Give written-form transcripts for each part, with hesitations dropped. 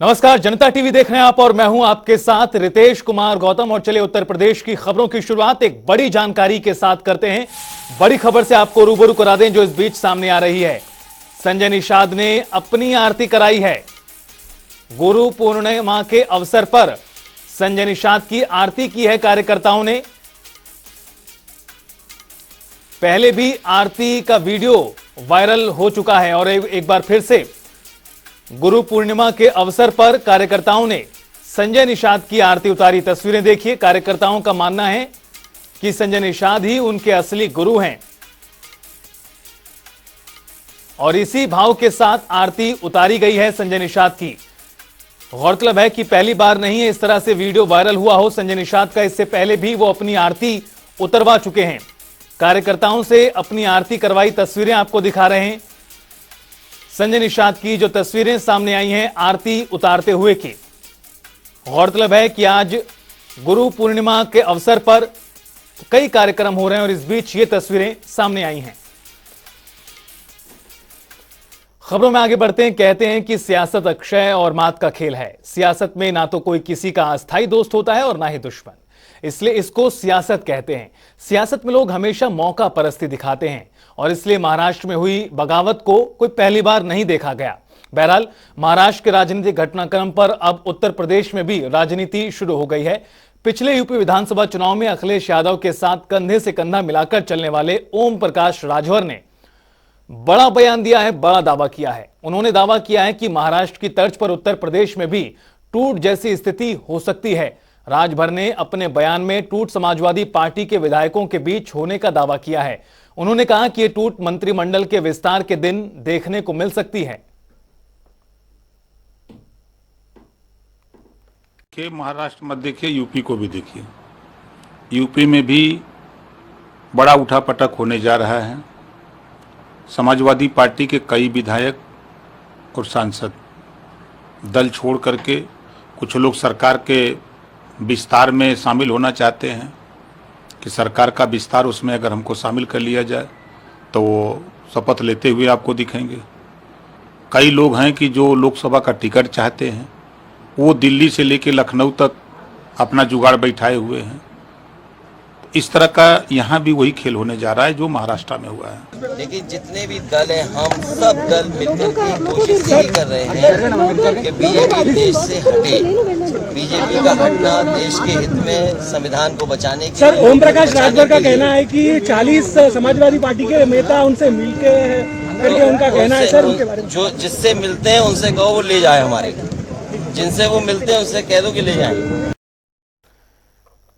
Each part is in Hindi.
नमस्कार, जनता टीवी देख रहे हैं आप और मैं हूं आपके साथ रितेश कुमार गौतम। और चलिए उत्तर प्रदेश की खबरों की शुरुआत एक बड़ी जानकारी के साथ करते हैं। बड़ी खबर से आपको रूबरू करा दें जो इस बीच सामने आ रही है। संजय निषाद ने अपनी आरती कराई है। गुरु पूर्णिमा के अवसर पर संजय निषाद की आरती की है कार्यकर्ताओं ने। पहले भी आरती का वीडियो वायरल हो चुका है और एक बार फिर से गुरु पूर्णिमा के अवसर पर कार्यकर्ताओं ने संजय निषाद की आरती उतारी। तस्वीरें देखिए। कार्यकर्ताओं का मानना है कि संजय निषाद ही उनके असली गुरु हैं और इसी भाव के साथ आरती उतारी गई है संजय निषाद की। गौरतलब है कि पहली बार नहीं है इस तरह से वीडियो वायरल हुआ हो संजय निषाद का। इससे पहले भी वो अपनी आरती उतरवा चुके हैं। कार्यकर्ताओं से अपनी आरती करवाई तस्वीरें आपको दिखा रहे हैं। संजय निषाद की जो तस्वीरें सामने आई हैं आरती उतारते हुए की। गौरतलब है कि आज गुरु पूर्णिमा के अवसर पर कई कार्यक्रम हो रहे हैं और इस बीच ये तस्वीरें सामने आई हैं। खबरों में आगे बढ़ते हैं। कहते हैं कि सियासत अक्षय और मात का खेल है। सियासत में ना तो कोई किसी का अस्थायी दोस्त होता है और ना ही दुश्मन, इसलिए इसको सियासत कहते हैं। सियासत में लोग हमेशा मौका परस्ती दिखाते हैं और इसलिए महाराष्ट्र में हुई बगावत को कोई पहली बार नहीं देखा गया। बहरहाल महाराष्ट्र के राजनीतिक घटनाक्रम पर अब उत्तर प्रदेश में भी राजनीति शुरू हो गई है। पिछले यूपी विधानसभा चुनाव में अखिलेश यादव के साथ कंधे से कंधा मिलाकर चलने वाले ओम प्रकाश राजभर ने बड़ा बयान दिया है, बड़ा दावा किया है। उन्होंने दावा किया है कि महाराष्ट्र की तर्ज पर उत्तर प्रदेश में भी टूट जैसी स्थिति हो सकती है। राजभर ने अपने बयान में टूट समाजवादी पार्टी के विधायकों के बीच होने का दावा किया है। उन्होंने कहा कि यह टूट मंत्रिमंडल के विस्तार के दिन देखने को मिल सकती है। कि महाराष्ट्र मत देखिए, यूपी को भी देखिए। यूपी में भी बड़ा उठापटक होने जा रहा है। समाजवादी पार्टी के कई विधायक और सांसद दल छोड़ करके कुछ लोग सरकार के विस्तार में शामिल होना चाहते हैं कि सरकार का विस्तार उसमें अगर हमको शामिल कर लिया जाए तो वो शपथ लेते हुए आपको दिखेंगे। कई लोग हैं कि जो लोकसभा का टिकट चाहते हैं, वो दिल्ली से लेकर लखनऊ तक अपना जुगाड़ बैठाए हुए हैं। इस तरह का यहाँ भी वही खेल होने जा रहा है जो महाराष्ट्र में हुआ है। लेकिन जितने भी दल हैं, हम सब दल मिलकर की कोशिश यही कर रहे हैं कि बीजेपी देश से हटे। बीजेपी का हटना देश के हित में, संविधान को बचाने के सर, ओम प्रकाश राजभर का कहना है कि 40 समाजवादी पार्टी के नेता उनसे मिलके करके उनका कहना है। सर, उनके बारे में जो जिससे मिलते हैं उनसे कहो वो ले जाए। हमारे जिनसे वो मिलते हैं उससे कह दो कि ले जाए।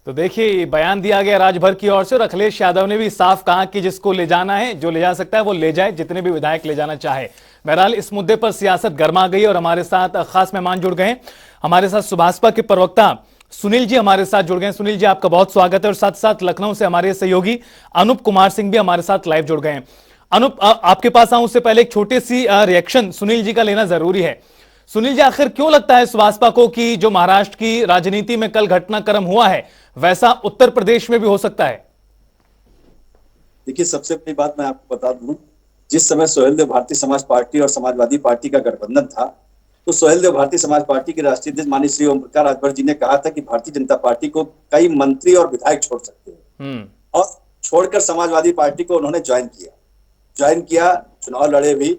तो देखिए बयान दिया गया राजभर की ओर से और अखिलेश यादव ने भी साफ कहा कि जिसको ले जाना है, जो ले जा सकता है वो ले जाए, जितने भी विधायक ले जाना चाहे। बहरहाल इस मुद्दे पर सियासत गर्मा गई और हमारे साथ खास मेहमान जुड़ गए। हमारे साथ सुभाषपा के प्रवक्ता सुनील जी हमारे साथ जुड़ गए। सुनील जी, आपका बहुत स्वागत है। और साथ साथ लखनऊ से हमारे सहयोगी अनूप कुमार सिंह भी हमारे साथ लाइव जुड़ गए हैं। अनूप, आपके पास आऊं उससे पहले एक छोटी सी रिएक्शन सुनील जी का लेना जरूरी है। सुनील जी, आखिर क्यों लगता है सुभाषपा को कि जो महाराष्ट्र की राजनीति में कल घटनाक्रम हुआ है वैसा उत्तर प्रदेश में भी हो सकता है? देखिए, सबसे पहली बात मैं आपको बता दूं, जिस समय सोहेलदेव भारतीय समाज पार्टी और समाजवादी पार्टी का गठबंधन था, तो सोहेलदेव भारतीय समाज पार्टी के राष्ट्रीय अध्यक्ष माननीय श्री ओम प्रकाश राजभर जी ने कहा था कि भारतीय जनता पार्टी को कई मंत्री और विधायक छोड़ सकते हैं और छोड़कर समाजवादी पार्टी को उन्होंने ज्वाइन किया, चुनाव लड़े भी।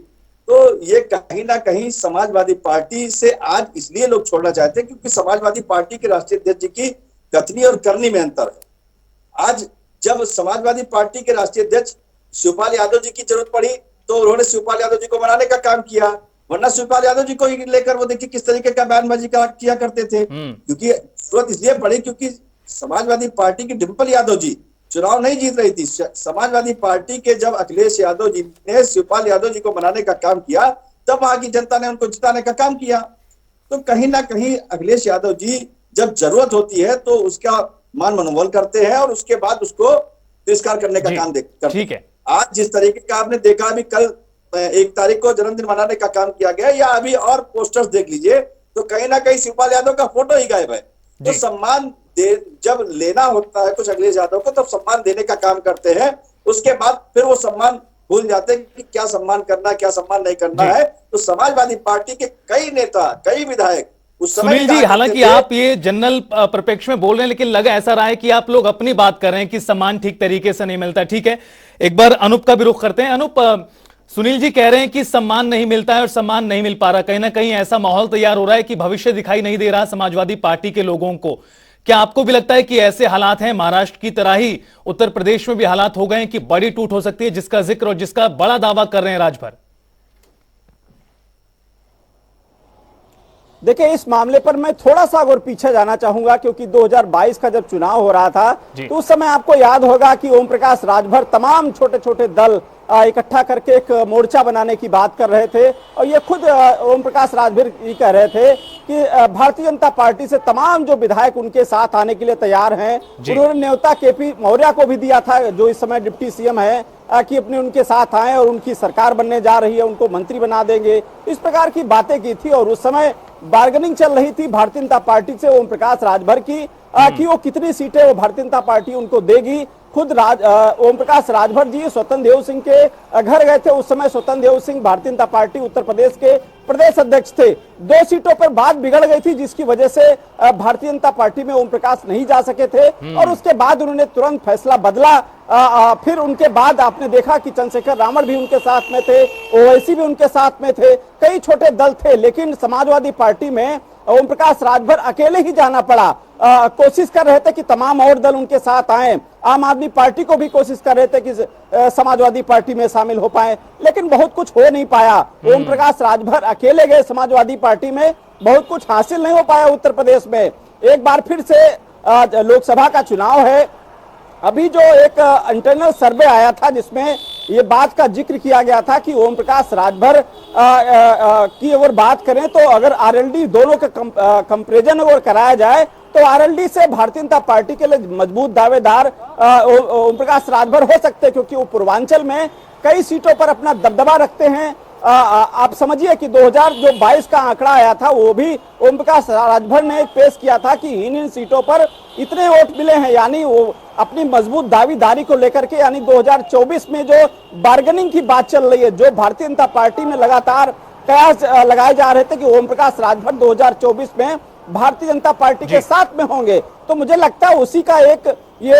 तो ये कहीं ना कहीं समाजवादी पार्टी से आज इसलिए लोग छोड़ना चाहते हैं क्योंकि समाजवादी पार्टी के राष्ट्रीय अध्यक्ष जी की कथनी और करनी में अंतर है। आज जब समाजवादी पार्टी के राष्ट्रीय अध्यक्ष शिवपाल यादव जी की जरूरत पड़ी तो उन्होंने शिवपाल यादव जी को मनाने का काम किया, वरना शिवपाल यादव जी को लेकर वो देखिए किस तरीके का बयानबाजी किया करते थे। क्योंकि जरूरत इसलिए पड़ी क्योंकि समाजवादी पार्टी की डिंपल यादव जी चुनाव नहीं जीत रही थी। समाजवादी पार्टी के जब अखिलेश यादव जी ने शिवपाल यादव जी को मनाने का काम किया तब वहां की जनता ने उनको जिताने का काम किया। तो कहीं ना कहीं अखिलेश यादव जी जब जरूरत होती है तो उसका मान मनोबल करते हैं और उसके बाद उसको तिरस्कार करने का काम करते हैं। आज जिस तरीके का आपने देखा, अभी कल 1 तारीख को जन्मदिन मनाने का काम किया गया, या अभी और पोस्टर्स देख लीजिए तो कहीं ना कहीं शिवपाल यादव का फोटो ही गायब है। तो सम्मान जब लेना होता है कुछ अखिलेश यादव को तब सम्मान देने का काम करते हैं, उसके बाद फिर वो सम्मान भूल जाते हैं कि क्या सम्मान करना, क्या सम्मान नहीं करना है। तो समाजवादी पार्टी के कई नेता, कई विधायक उस समय सुनील जी, हालांकि आप ये जनरल परिप्रेक्ष्य में बोल रहे हैं, लेकिन लगा ऐसा रहा है कि आप लोग अपनी बात कर रहे हैं कि सम्मान ठीक तरीके से नहीं मिलता। ठीक है, एक बार अनूप का भी रुख करते हैं। अनूप, सुनील जी कह रहे हैं कि सम्मान नहीं मिलता है और सम्मान नहीं मिल पा रहा, कहीं ना कहीं ऐसा माहौल तैयार हो रहा है कि भविष्य दिखाई नहीं दे रहा समाजवादी पार्टी के लोगों को। क्या आपको भी लगता है कि ऐसे हालात हैं, महाराष्ट्र की तरह ही उत्तर प्रदेश में भी हालात हो गए हैं कि बड़ी टूट हो सकती है, जिसका जिक्र और जिसका बड़ा दावा कर रहे हैं राजभर? देखिए, इस मामले पर मैं थोड़ा सा और पीछे जाना चाहूंगा, क्योंकि 2022 का जब चुनाव हो रहा था तो उस समय आपको याद होगा कि ओम प्रकाश राजभर तमाम छोटे छोटे दल इकट्ठा करके एक मोर्चा बनाने की बात कर रहे थे। और ये खुद ओम प्रकाश राजभर ये कह रहे थे कि भारतीय जनता पार्टी से तमाम जो विधायक उनके साथ आने के लिए तैयार हैं। उन्होंने न्योता केपी मौर्य को भी दिया था, जो इस समय डिप्टी सीएम है, कि अपने उनके साथ आए और उनकी सरकार बनने जा रही है, उनको मंत्री बना देंगे, इस प्रकार की बातें की थी। और उस समय बार्गेनिंग चल रही थी भारतीय जनता पार्टी से ओम प्रकाश राजभर की, कि वो कितनी सीटें वो भारतीय जनता पार्टी उनको देगी। खुद ओम प्रकाश राजभर जी स्वतंत्र देव सिंह के घर गए थे। उस समय स्वतंत्र देव सिंह भारतीय जनता पार्टी उत्तर प्रदेश के प्रदेश अध्यक्ष थे। 2 सीटों पर बात बिगड़ गई थी, जिसकी वजह से भारतीय जनता पार्टी में ओम प्रकाश नहीं जा सके थे। और उसके बाद उन्होंने तुरंत फैसला बदला। फिर उनके बाद आपने देखा कि चंद्रशेखर रावण भी उनके साथ में थे, ओवैसी भी उनके साथ में थे, कई छोटे दल थे, लेकिन समाजवादी पार्टी में ओम प्रकाश राजभर अकेले ही जाना पड़ा। कोशिश कर रहे थे कि तमाम और दल उनके साथ आए, आम आदमी पार्टी को भी कोशिश कर रहे थे कि समाजवादी पार्टी में शामिल हो पाए, लेकिन बहुत कुछ हो नहीं पाया। ओम प्रकाश राजभर अकेले गए समाजवादी पार्टी में, बहुत कुछ हासिल नहीं हो पाया उत्तर प्रदेश में। एक बार फिर से लोकसभा का चुनाव है। अभी जो एक इंटरनल सर्वे आया था, जिसमें ये बात का जिक्र किया गया था कि ओम प्रकाश राजभर की अगर बात करें तो अगर आरएलडी दोनों का कंपैरिजन अगर कराया जाए तो आरएलडी से भारतीय जनता पार्टी के लिए मजबूत दावेदार ओम प्रकाश राजभर हो सकते हैं, क्योंकि वो पूर्वांचल में कई सीटों पर अपना दबदबा रखते हैं। आप समझिए कि 2022 का आंकड़ा आया था, वो भी ओम प्रकाश राजभर ने पेश किया था कि इन सीटों पर इतने वोट मिले हैं, यानी वो अपनी मजबूत दावेदारी को लेकर के, यानी 2024 में जो बार्गेनिंग की बात चल रही है, जो भारतीय जनता पार्टी में लगातार कयास लगाए जा रहे थे कि ओम प्रकाश राजभर 2024 में भारतीय जनता पार्टी के साथ में होंगे। तो मुझे लगता है उसी का एक ये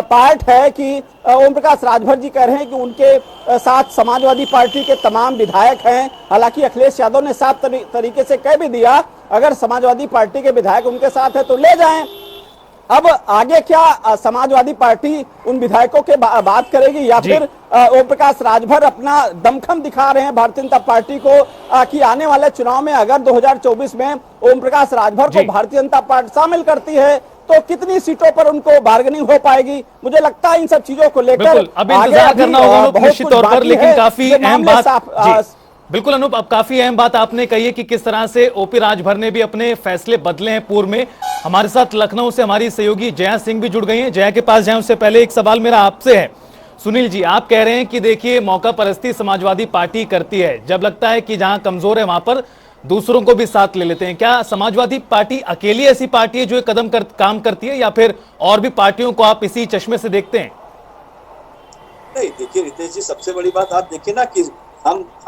पार्ट है कि ओम प्रकाश राजभर जी कह रहे हैं कि उनके साथ समाजवादी पार्टी के तमाम विधायक हैं। हालांकि अखिलेश यादव ने साफ तरीके से कह भी दिया, अगर समाजवादी पार्टी के विधायक उनके साथ है तो ले जाएं। अब आगे क्या समाजवादी पार्टी उन विधायकों के बात करेगी, या फिर ओम प्रकाश राजभर अपना दमखम दिखा रहे हैं भारतीय जनता पार्टी को कि आने वाले चुनाव में अगर 2024 में ओम प्रकाश राजभर को भारतीय जनता पार्टी शामिल करती है तो कितनी सीटों पर उनको बार्गेनिंग हो पाएगी। मुझे लगता है इन सब चीजों को लेकर अब इंतजार करना होगा निश्चित तौर पर, लेकिन काफी अहम बात, बिल्कुल अनूप, अब काफी अहम बात आपने कही है कि किस तरह से ओपी राजभर ने भी अपने फैसले बदले हैं पूर्व में। हमारे साथ लखनऊ से हमारी सहयोगी जया सिंह भी जुड़ गई हैं। जया के पास जाएं उससे पहले एक सवाल मेरा आपसे है। सुनील जी, आप कह रहे हैं कि देखिए मौका परस्ती समाजवादी पार्टी करती है, जब लगता है कि जहां कमजोर है वहां पर दूसरों को भी साथ ले लेते हैं। क्या समाजवादी पार्टी अकेली ऐसी पार्टी है जो एक कदम काम करती है, या फिर और भी पार्टियों को आप इसी चश्मे से देखते हैं? नहीं, देखिए रितेश जी, सबसे बड़ी बात आप देखिए ना कि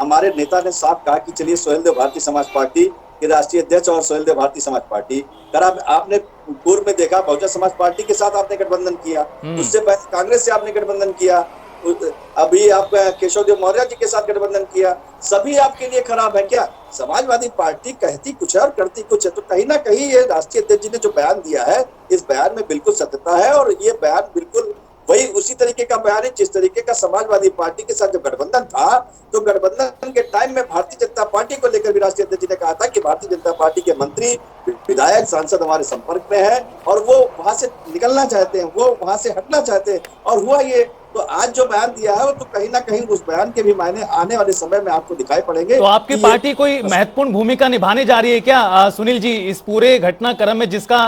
हमारे नेता ने साफ कहा कि चलिए सोहेल देव भारतीय समाज पार्टी के राष्ट्रीय अध्यक्ष और सोहेल देव भारतीय समाज पार्टी कर, आपने पूर्व में देखा बहुजन समाज पार्टी के साथ आपने गठबंधन किया, उससे पहले कांग्रेस से आपने गठबंधन किया, अभी आप केशव देव मौर्य जी के साथ गठबंधन किया। सभी आपके लिए खराब है क्या? समाजवादी पार्टी कहती कुछ है और करती कुछ है। तो कहीं ना कहीं ये राष्ट्रीय अध्यक्ष जी ने जो बयान दिया है, इस बयान में बिल्कुल सत्यता है, और ये बयान बिल्कुल वही उसी तरीके का बयान है जिस तरीके का समाजवादी पार्टी के साथ जो गठबंधन था, तो गठबंधन के टाइम में भारतीय जनता पार्टी को लेकर भी राष्ट्रीय अध्यक्ष जी ने कहा था कि भारतीय जनता पार्टी के मंत्री, विधायक, सांसद हमारे संपर्क में है और वो वहां से निकलना चाहते हैं, वो वहां से हटना चाहते हैं, और हुआ ये। तो आज जो बयान दिया है वो तो कहीं ना कहीं उस बयान के भी मायने आने वाले समय में आपको दिखाई पड़ेंगे। तो आपकी पार्टी कोई महत्वपूर्ण भूमिका निभाने जा रही है क्या सुनील जी इस पूरे घटनाक्रम में, जिसका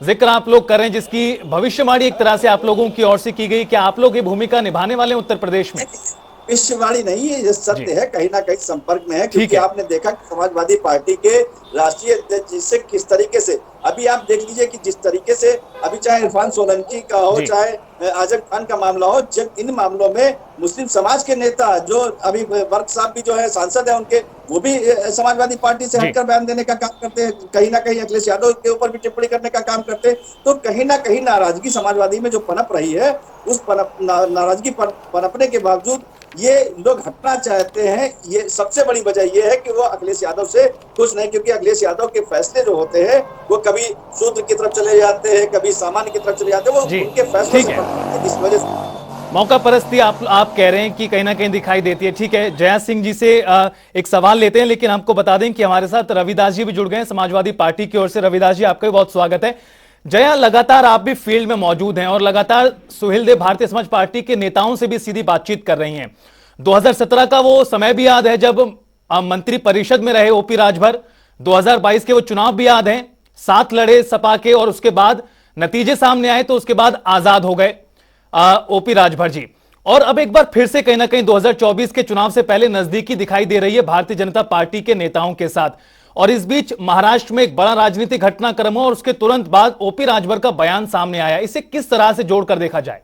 जिक्र आप लोग कर रहे हैं, जिसकी भविष्यवाणी एक तरह से आप लोगों की ओर से की गई? क्या आप लोग ये भूमिका निभाने वाले हैं उत्तर प्रदेश में? भविष्यवाणी नहीं है, ये सत्य है, कहीं ना कहीं संपर्क में है, क्योंकि आपने देखा कि समाजवादी पार्टी के राष्ट्रीय अध्यक्ष से किस तरीके से, अभी आप देख लीजिए कि जिस तरीके से अभी चाहे इरफान सोलंकी का हो, चाहे आजम खान का मामला हो, जब इन मामलों में मुस्लिम समाज के नेता जो अभी वर्क साहब भी जो है सांसद है उनके, वो भी समाजवादी पार्टी से हटकर बयान देने का काम करते हैं, कहीं ना कहीं अखिलेश यादव के ऊपर भी टिप्पणी करने का काम करते हैं। तो कहीं ना कहीं नाराजगी समाजवादी में जो पनप रही है, उस नाराजगी पनपने के बावजूद ये लोग हटना चाहते हैं। ये सबसे बड़ी वजह ये है कि वो अखिलेश यादव से खुश नहीं, क्योंकि अखिलेश यादव के फैसले जो होते हैं वो कभी शूद्र की तरफ चले जाते हैं, कभी सामान्य की तरफ चले जाते हैं, वो उनके फैसलों से इस वजह से मौका परस्ती आप कह रहे हैं कि कहीं ना कहीं दिखाई देती है। ठीक है, जया सिंह जी से एक सवाल लेते हैं, लेकिन आपको बता दें कि हमारे साथ रविदास जी भी जुड़ गए हैं समाजवादी पार्टी की ओर से। रविदास जी, आपका भी बहुत स्वागत है। जया, लगातार आप भी फील्ड में मौजूद हैं और लगातार सुहेलदेव भारतीय समाज पार्टी के नेताओं से भी सीधी बातचीत कर रही हैं। 2017 का वो समय भी याद है जब मंत्री परिषद में रहे ओपी राजभर, 2022 के वो चुनाव भी याद हैं, साथ लड़े सपा के और उसके बाद नतीजे सामने आए तो उसके बाद आजाद हो गए ओपी राजभर जी। और अब एक बार फिर से कहीं ना कहीं 2024 के चुनाव से पहले नजदीकी दिखाई दे रही है भारतीय जनता पार्टी के नेताओं के साथ। और इस बीच महाराष्ट्र में एक बड़ा राजनीतिक घटनाक्रम हो और उसके तुरंत बाद ओपी राजभर का बयान सामने आया। इसे किस तरह से जोड़कर देखा जाए?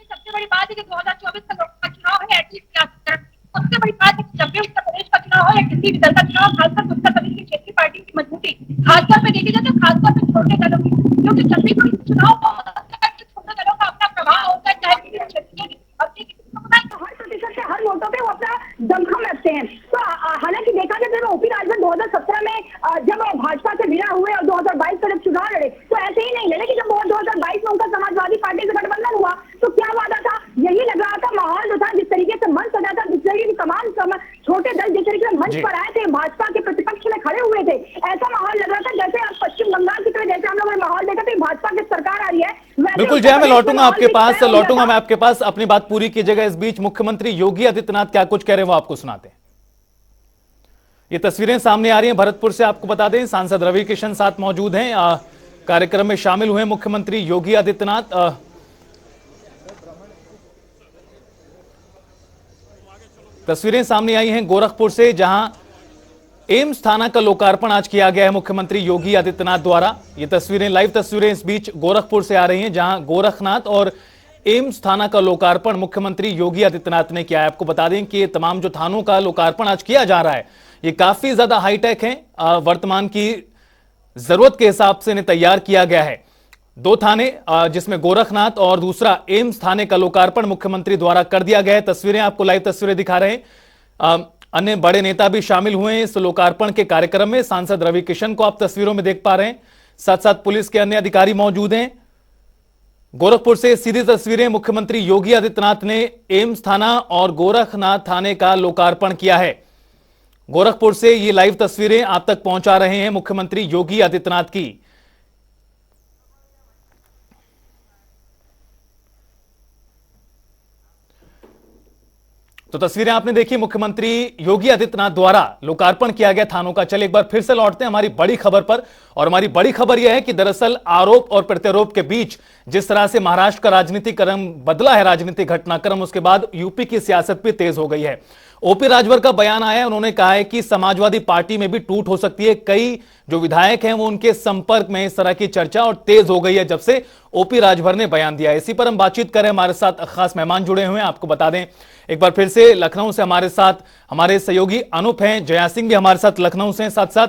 सबसे बड़ी बात है कि 2024 का लोकसभा चुनाव है, सबसे बड़ी बात है कि जब भी उत्तर प्रदेश का चुनाव हो या किसी भी दल का चुनाव, खासकर उत्तर प्रदेश की क्षेत्रीय पार्टी की मजबूती खासतौर पर देखी जाए तो खासतौर पर छोटे दलों की, क्योंकि जब भी कोई चुनाव होता है तो छोटे दलों का अपना प्रभाव होता है, चाहे किसी क्षेत्रीय हर प्रतिशत से हर वोटों पे वो अपना दमखम रखते हैं। तो हालांकि देखा जाए तो ओपी राजभर 2017 में जब भाजपा से विदा हुए और 2022 का जब चुनाव लड़े तो ऐसे ही नहीं लड़े कि जब 2022 में उनका समाजवादी पार्टी से गठबंधन हुआ तो क्या वादा था, यही लग रहा था, माहौल जो था, जिस तरीके से मंच सजा था, जिस तरीके तमाम छोटे दल जिस तरीके से मंच पर आए थे, भाजपा के प्रतिपक्ष में खड़े हुए थे, ऐसा माहौल लग रहा था जैसे अब पश्चिम बंगाल की तरह जैसे हम लोगों ने माहौल देखा था भाजपा की सरकार आ रही है। बिल्कुल जया, मैं लौटूंगा आपके पास, अपनी बात पूरी कीजिएगा। इस बीच मुख्यमंत्री योगी आदित्यनाथ क्या कुछ कह रहे हैं वो आपको सुनाते हैं। ये तस्वीरें सामने आ रही हैं भरतपुर से। आपको बता दें सांसद रवि किशन साथ मौजूद हैं, कार्यक्रम में शामिल हुए मुख्यमंत्री योगी आदित्यनाथ। तस्वीरें सामने आई हैं गोरखपुर से, जहां एम्स थाना का लोकार्पण आज किया गया है मुख्यमंत्री योगी आदित्यनाथ द्वारा। ये तस्वीरें, लाइव तस्वीरें इस बीच गोरखपुर से आ रही हैं, जहां गोरखनाथ और एम्स थाना का लोकार्पण मुख्यमंत्री योगी आदित्यनाथ ने किया है। आपको बता दें कि तमाम जो थानों का लोकार्पण आज किया जा रहा है ये काफी ज्यादा हाईटेक है, वर्तमान की जरूरत के हिसाब से इन्हें तैयार किया गया है। 2 थाने जिसमें गोरखनाथ और दूसरा एम्स थाने का लोकार्पण मुख्यमंत्री द्वारा कर दिया गया है। तस्वीरें आपको लाइव तस्वीरें दिखा रहे हैं। अन्य बड़े नेता भी शामिल हुए हैं इस लोकार्पण के कार्यक्रम में। सांसद रवि किशन को आप तस्वीरों में देख पा रहे हैं, साथ साथ पुलिस के अन्य अधिकारी मौजूद हैं। गोरखपुर से सीधी तस्वीरें, मुख्यमंत्री योगी आदित्यनाथ ने एम्स थाना और गोरखनाथ थाने का लोकार्पण किया है। गोरखपुर से ये लाइव तस्वीरें आप तक पहुंचा रहे हैं मुख्यमंत्री योगी आदित्यनाथ की। तो तस्वीरें आपने देखी, मुख्यमंत्री योगी आदित्यनाथ द्वारा लोकार्पण किया गया थानों का। चलिए एक बार फिर से लौटते हैं हमारी बड़ी खबर पर, और हमारी बड़ी खबर यह है कि दरअसल आरोप और प्रत्यारोप के बीच जिस तरह से महाराष्ट्र का राजनीतिक क्रम बदला है, राजनीतिक घटनाक्रम, उसके बाद यूपी की सियासत भी तेज हो गई है। ओपी राजभर का बयान आया है, उन्होंने कहा है कि समाजवादी पार्टी में भी टूट हो सकती है। कई जो विधायक हैं वो उनके संपर्क में, इस तरह की चर्चा और तेज हो गई है जब से ओपी राजभर ने बयान दिया है। इसी पर हम बातचीत करें, हमारे साथ खास मेहमान जुड़े हुए हैं। आपको बता दें एक बार फिर से लखनऊ से हमारे साथ हमारे सहयोगी अनूप हैं, जया सिंह भी हमारे साथ लखनऊ से हैं, साथ साथ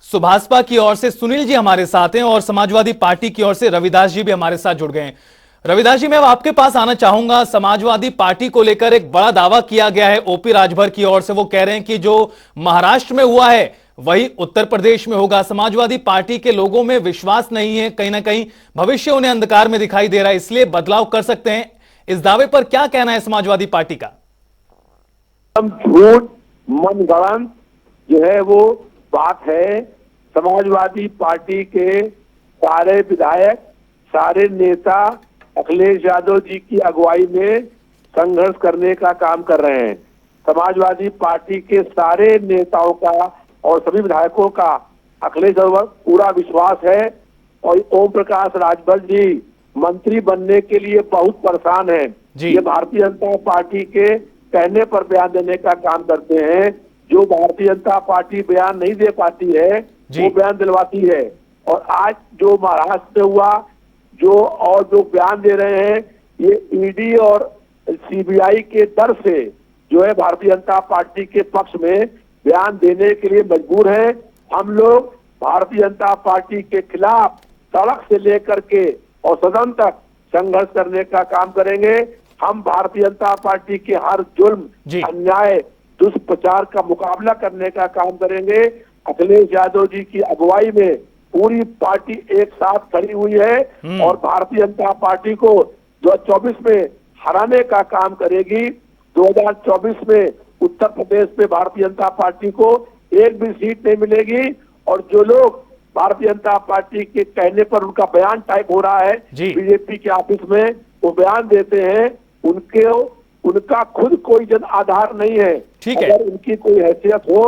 सुभाषपा की ओर से सुनील जी हमारे साथ हैं और समाजवादी पार्टी की ओर से रविदास जी भी हमारे साथ जुड़ गए हैं। रविदास जी, मैं आपके पास आना चाहूंगा। समाजवादी पार्टी को लेकर एक बड़ा दावा किया गया है ओपी राजभर की ओर से। वो कह रहे हैं कि जो महाराष्ट्र में हुआ है वही उत्तर प्रदेश में होगा। समाजवादी पार्टी के लोगों में विश्वास नहीं है, कहीं ना कहीं भविष्य उन्हें अंधकार में दिखाई दे रहा है, इसलिए बदलाव कर सकते हैं। इस दावे पर क्या कहना है समाजवादी पार्टी का? झूठ मनगढ़ंत जो है वो बात है। समाजवादी पार्टी के सारे विधायक, सारे नेता अखिलेश यादव जी की अगुवाई में संघर्ष करने का काम कर रहे हैं। समाजवादी पार्टी के सारे नेताओं का और सभी विधायकों का अखिलेश यादव पूरा विश्वास है, और ओम प्रकाश राजभर जी मंत्री बनने के लिए बहुत परेशान हैं। ये भारतीय जनता पार्टी के कहने पर बयान देने का काम करते हैं। जो भारतीय जनता पार्टी बयान नहीं दे पाती है वो बयान दिलवाती है। और आज जो महाराष्ट्र में हुआ, जो बयान दे रहे हैं ये ईडी और सीबीआई के डर से जो है भारतीय जनता पार्टी के पक्ष में बयान देने के लिए मजबूर हैं। हम लोग भारतीय जनता पार्टी के खिलाफ सड़क से लेकर के और सदन तक संघर्ष करने का काम करेंगे। हम भारतीय जनता पार्टी के हर जुल्म, अन्याय, दुष्प्रचार का मुकाबला करने का काम करेंगे। अखिलेश यादव जी की अगुवाई में पूरी पार्टी एक साथ खड़ी हुई है और भारतीय जनता पार्टी को 2024 में हराने का काम करेगी। 2024 में उत्तर प्रदेश में भारतीय जनता पार्टी को एक भी सीट नहीं मिलेगी और जो लोग भारतीय जनता पार्टी के कहने पर उनका बयान टाइप हो रहा है बीजेपी के ऑफिस में, वो बयान देते हैं, उनका खुद कोई जन आधार नहीं है। अगर उनकी कोई हैसियत हो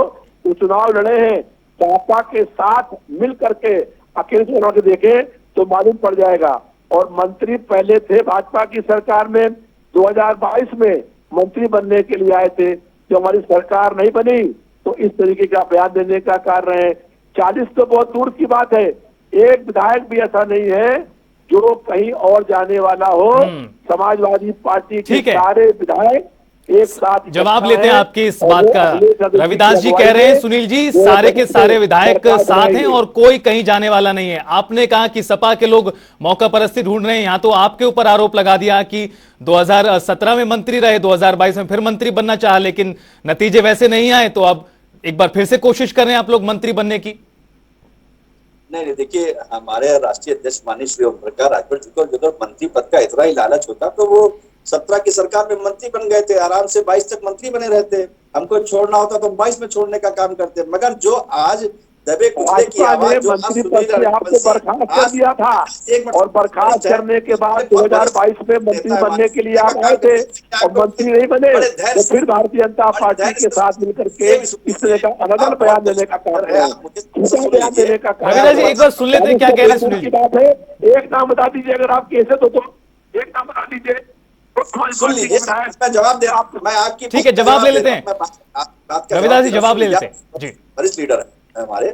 तो चुनाव लड़े हैं, सपा के साथ मिल करके अकेले चुनाव के देखें तो मालूम पड़ जाएगा। और मंत्री पहले थे भाजपा की सरकार में, 2022 में मंत्री बनने के लिए आए थे, जो हमारी सरकार नहीं बनी तो इस तरीके का बयान देने का कार्य है। 40 तो बहुत दूर की बात है, एक विधायक भी ऐसा नहीं है जो कहीं और जाने वाला हो। समाजवादी पार्टी के सारे विधायक एक साथ जवाब लेते हैं आपकी इस बात का। रविदास जी कह रहे हैं सुनील जी सारे के सारे विधायक साथ हैं और कोई कहीं जाने वाला नहीं है। आपने कहा कि सपा के लोग मौका परस्ती ढूंढ रहे हैं, यहां तो आपके ऊपर आरोप लगा दिया कि 2017 में मंत्री रहे, 2022 में फिर मंत्री बनना चाहा लेकिन नतीजे वैसे नहीं आए, तो अब एक बार फिर से कोशिश कर रहे हैं आप लोग मंत्री बनने की। नहीं, देखिए हमारे राष्ट्रीय अध्यक्ष माननीय श्री ओम प्रकाश राजभर जी को अगर मंत्री पद का इतना ही लालच होता तो वो 17 की सरकार में मंत्री बन गए थे, आराम से 22 तक मंत्री बने रहते। हमको छोड़ना होता तो 22 में छोड़ने का काम करते। मगर जो आज दबे कुचले की आवाज जो मंत्री पद से आपको बर्खास्त कर दिया था और बर्खास्त करने के बाद 2022 में मंत्री बनने के लिए आप आए थे और मंत्री नहीं बने तो फिर भारतीय जनता पार्टी के साथ मिलकर के इस तरह का अलग बयान देने का कार्य है, बयान देने का कार्य। एक बार सुन लेते हैं क्या कह रहे हैं सुनील जी। बात है, एक नाम बता दीजिए अगर आप कैसे तो एक नाम बता दीजिए। सुन लीजिए, मैं जवाब दे रहा हूँ, मैं आपकी ठीक है जवाब ले लेते हैं। रविदास जी जवाब ले लेते हैं जी। वरिष्ठ लीडर है हमारे।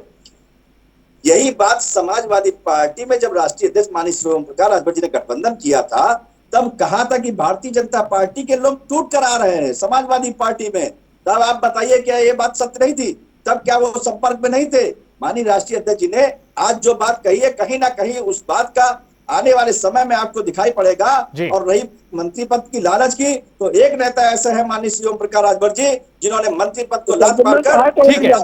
यही बात समाजवादी पार्टी में जब राष्ट्रीय अध्यक्ष माननीय श्री ओम प्रकाश राजभर जी ने गठबंधन किया था तब कहा था कि भारतीय जनता पार्टी के लोग टूट कर आ रहे हैं समाजवादी पार्टी में। तब आप बताइए क्या ये बात सत्य नहीं थी? तब क्या वो संपर्क में नहीं थे? माननीय राष्ट्रीय अध्यक्ष जी ने आज जो बात कही है कहीं ना कहीं उस बात का आने वाले समय में आपको दिखाई पड़ेगा। और रही मंत्री पद की लालच की तो एक नेता ऐसे है माननीय श्री ओम प्रकाश राजभर जी जिन्होंने मंत्री पद को लात मारकर ठीक है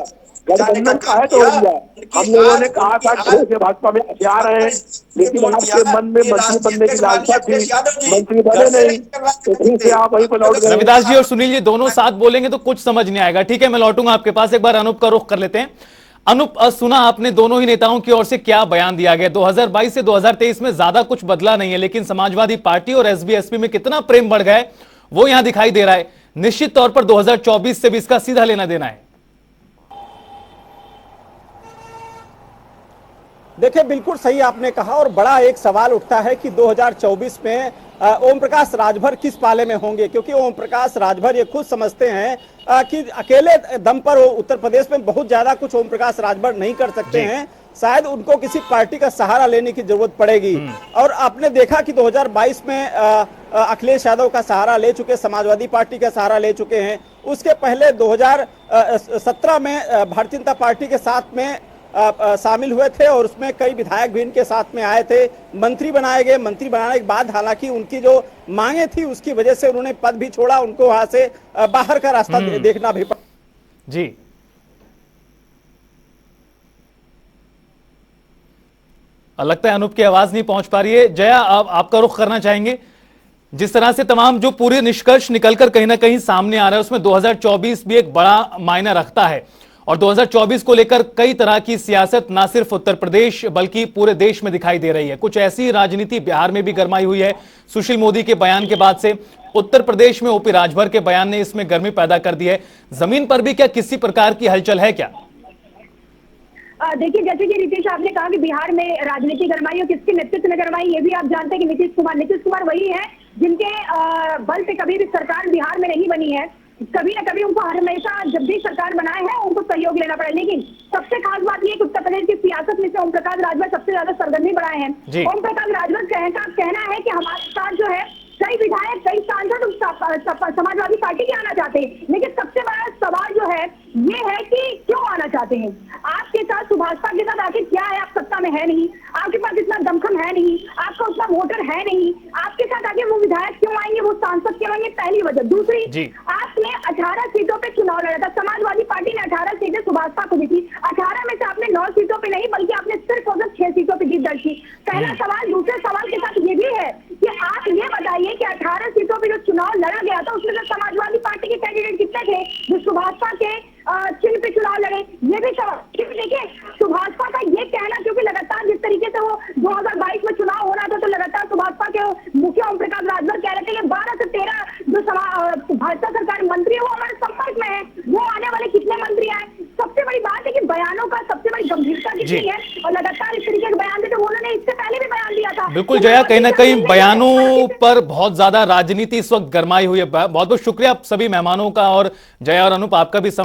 गठबंधन का है तो हम लोगों ने कहा था कि भाजपा में हथियार है लेकिन आपके मन में मंत्री बनने की लालसा थी, मंत्री बने नहीं तो फिर से आप वहीं पर लौट गए। रविदास जी और सुनील जी दोनों साथ बोलेंगे तो कुछ समझ नहीं आएगा। ठीक है मैं लौटूंगा आपके पास, एक बार अनूप का रुख कर लेते हैं। अनूप सुना आपने दोनों ही नेताओं की ओर से क्या बयान दिया गया। 2022 से 2023 में ज्यादा कुछ बदला नहीं है लेकिन समाजवादी पार्टी और एसबी-एसपी में कितना प्रेम बढ़ गया है वो यहां दिखाई दे रहा है। निश्चित तौर पर 2024 से भी इसका सीधा लेना देना है। देखिए बिल्कुल सही आपने कहा और बड़ा एक सवाल उठता है कि 2024 में ओम प्रकाश राजभर किस पाले में होंगे, क्योंकि ओम प्रकाश राजभर ये खुद समझते हैं कि अकेले दम पर वो उत्तर प्रदेश में बहुत ज्यादा कुछ ओम प्रकाश राजभर नहीं कर सकते हैं। शायद उनको किसी पार्टी का सहारा लेने की जरूरत पड़ेगी। और आपने देखा कि 2022 में अखिलेश यादव का सहारा ले चुके, समाजवादी पार्टी का सहारा ले चुके हैं। उसके पहले 2017 में भारतीय जनता पार्टी के साथ में शामिल हुए थे और उसमें कई विधायक भी इनके साथ में आए थे, मंत्री बनाए गए। मंत्री बनाने के बाद हालांकि उनकी जो मांगे थी उसकी वजह से उन्होंने पद भी छोड़ा, उनको वहां से बाहर का रास्ता देखना भी पड़ा। जी लगता है अनूप की आवाज नहीं पहुंच पा रही है। जया आपका रुख करना चाहेंगे। जिस तरह से तमाम जो पूरे निष्कर्ष निकलकर कहीं ना कहीं सामने आ रहा है उसमें 2024 भी एक बड़ा मायना रखता है और 2024 को लेकर कई तरह की सियासत ना सिर्फ उत्तर प्रदेश बल्कि पूरे देश में दिखाई दे रही है। कुछ ऐसी राजनीति बिहार में भी गरमाई हुई है। सुशील मोदी के बयान के बाद से उत्तर प्रदेश में ओपी राजभर के बयान ने इसमें गर्मी पैदा कर दी है। जमीन पर भी क्या किसी प्रकार की हलचल है क्या? देखिए जैसे कि नीतीश आपने कहा कि बिहार में राजनीति गरमाई और किसके नेतृत्व में गरमाई, ये भी आप जानते हैं कि नीतीश कुमार वही है जिनके बल पे कभी भी सरकार बिहार में नहीं बनी है। कभी ना कभी उनको हमेशा जब भी सरकार बनाए हैं उनको सहयोग लेना पड़ा। लेकिन सबसे खास बात यह कि उत्तर प्रदेश की सियासत में से ओम प्रकाश राजभर सबसे ज्यादा सरगर्मी बढ़ाए हैं। ओम प्रकाश राजभर का कहना है कि हमारे साथ जो है कई कई विधायक, कई सांसद समाजवादी पार्टी के आना चाहते हैं, लेकिन सबसे बड़ा सवाल जो है ये है कि क्यों आना चाहते हैं। आपके साथ सुभाषपा के साथ आखिर क्या है? आप सत्ता में है नहीं, आपके पास इतना दमखम है नहीं, आपका उतना वोटर है नहीं, आपके साथ आगे वो विधायक क्यों आएंगे, वो सांसद क्यों आएंगे? पहली वजह। दूसरी, आपने 18 सीटों पे चुनाव लड़ा था, समाजवादी पार्टी ने 18 सीटें सुभाषपा को दी थी। 18 में से आपने 9 सीटों पे नहीं, बल्कि आपने सिर्फ और सिर्फ 6 सीटों पे जीत दर्ज की। पहला सवाल। दूसरे सवाल के साथ ये भी है कि आप ये बताइए कि 18 सीटों पे जो चुनाव लड़ा गया था उसमें से समाजवादी पार्टी के कैंडिडेट कितने थे जो सुभाषपा के चिन्ह पे चुनाव लड़े? ये भी सवाल। देखिए, सुभाषपा का ये कहना, क्योंकि लगातार जिस तरीके से वो 2022 में चुनाव हो रहा था, तो लगातार सुभाषपा के मुखिया ओम प्रकाश राजभर कह रहे थे कि 12 से 13 जो भाजपा सरकार मंत्री है वो हमारे संपर्क में है, वो आने वाले कितने मंत्री आए। सबसे बड़ी बात है कि बयानों का सबसे बड़ी गंभीरता कितनी है, और लगातार इस तरीके के बयान देते। उन्होंने इससे पहले भी बयान दिया था। बिल्कुल जया, कहीं ना कहीं बयानों पर बहुत ज्यादा राजनीति इस वक्त गरमाई हुई है। बहुत बहुत शुक्रिया आप सभी मेहमानों का, और जया और अनूप आपका भी